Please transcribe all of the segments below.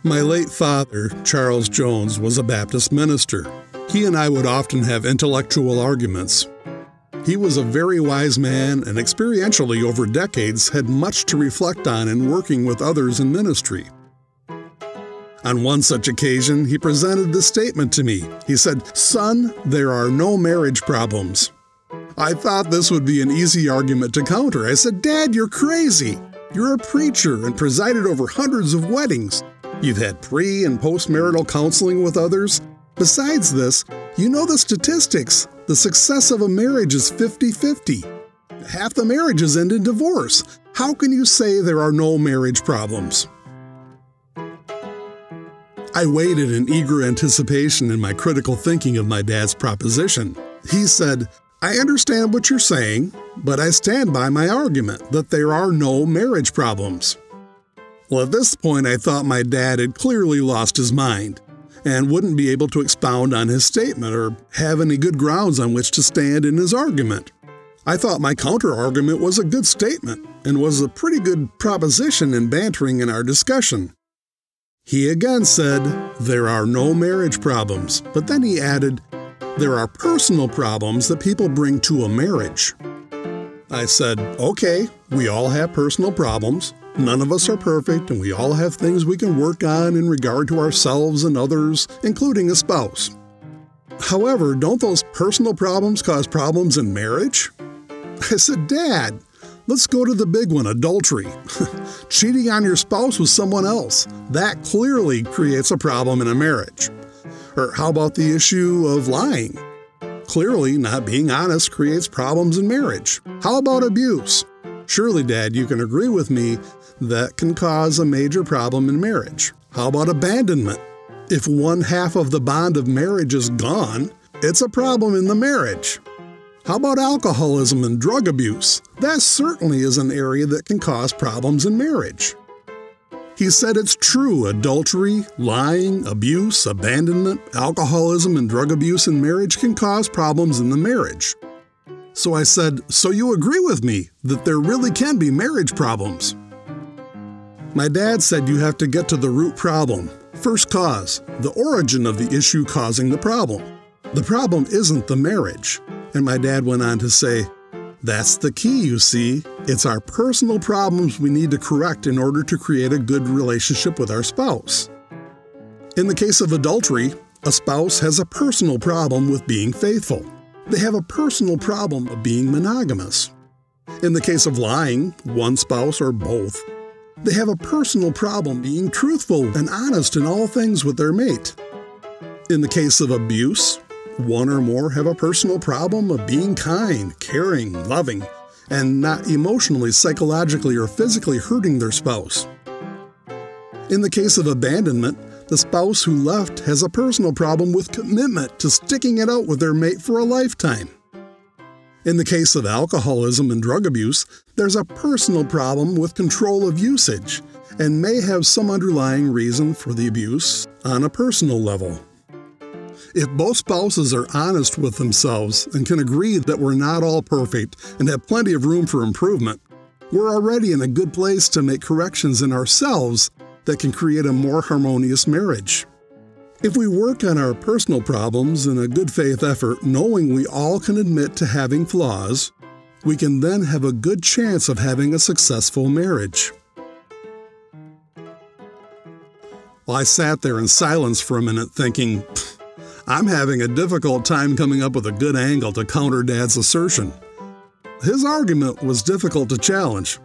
My late father, Charles Jones, was a Baptist minister. He and I would often have intellectual arguments. He was a very wise man and experientially over decades had much to reflect on in working with others in ministry. On one such occasion, he presented this statement to me. He said, "Son, there are no marriage problems." I thought this would be an easy argument to counter. I said, "Dad, you're crazy. You're a preacher and presided over hundreds of weddings. You've had pre- and post-marital counseling with others. Besides this, you know the statistics. The success of a marriage is 50-50. Half the marriages end in divorce. How can you say there are no marriage problems?" I waited in eager anticipation in my critical thinking of my dad's proposition. He said, "I understand what you're saying, but I stand by my argument that there are no marriage problems." Well, at this point, I thought my dad had clearly lost his mind and wouldn't be able to expound on his statement or have any good grounds on which to stand in his argument. I thought my counter-argument was a good statement and was a pretty good proposition in bantering in our discussion. He again said, "There are no marriage problems," but then he added, "There are personal problems that people bring to a marriage." I said, "Okay, we all have personal problems. None of us are perfect, and we all have things we can work on in regard to ourselves and others, including a spouse. However, don't those personal problems cause problems in marriage?" I said, "Dad, let's go to the big one, adultery. Cheating on your spouse with someone else. That clearly creates a problem in a marriage. Or how about the issue of lying? Clearly, not being honest creates problems in marriage. How about abuse? Surely, Dad, you can agree with me that can cause a major problem in marriage. How about abandonment? If one half of the bond of marriage is gone, it's a problem in the marriage. How about alcoholism and drug abuse? That certainly is an area that can cause problems in marriage." He said it's true, adultery, lying, abuse, abandonment, alcoholism, and drug abuse in marriage can cause problems in the marriage. So I said, "So you agree with me that there really can be marriage problems?" My dad said you have to get to the root problem, first cause, the origin of the issue causing the problem. The problem isn't the marriage. And my dad went on to say, "That's the key, you see. It's our personal problems we need to correct in order to create a good relationship with our spouse." In the case of adultery, a spouse has a personal problem with being faithful. They have a personal problem of being monogamous. In the case of lying, one spouse or both, they have a personal problem being truthful and honest in all things with their mate. In the case of abuse, one or more have a personal problem of being kind, caring, loving, and not emotionally, psychologically, or physically hurting their spouse. In the case of abandonment, the spouse who left has a personal problem with commitment to sticking it out with their mate for a lifetime. In the case of alcoholism and drug abuse, there's a personal problem with control of usage and may have some underlying reason for the abuse on a personal level. If both spouses are honest with themselves and can agree that we're not all perfect and have plenty of room for improvement, we're already in a good place to make corrections in ourselves that can create a more harmonious marriage. If we work on our personal problems in a good faith effort, knowing we all can admit to having flaws, we can then have a good chance of having a successful marriage. Well, I sat there in silence for a minute thinking, I'm having a difficult time coming up with a good angle to counter Dad's assertion. His argument was difficult to challenge.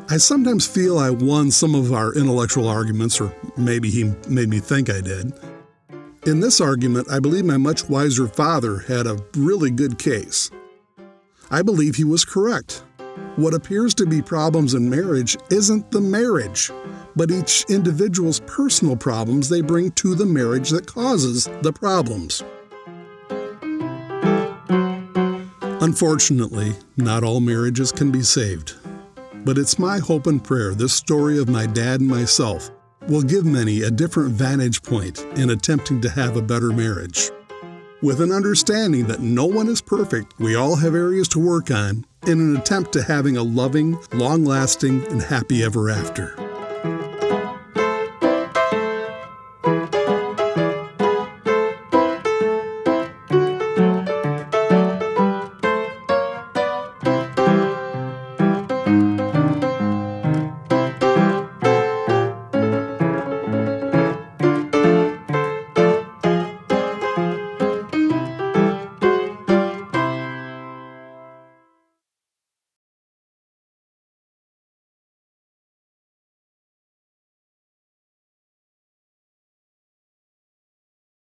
I sometimes feel I won some of our intellectual arguments, or maybe he made me think I did. In this argument, I believe my much wiser father had a really good case. I believe he was correct. What appears to be problems in marriage isn't the marriage, but each individual's personal problems they bring to the marriage that causes the problems. Unfortunately, not all marriages can be saved. But it's my hope and prayer this story of my dad and myself will give many a different vantage point in attempting to have a better marriage. With an understanding that no one is perfect, we all have areas to work on in an attempt to having a loving, long-lasting, and happy ever after.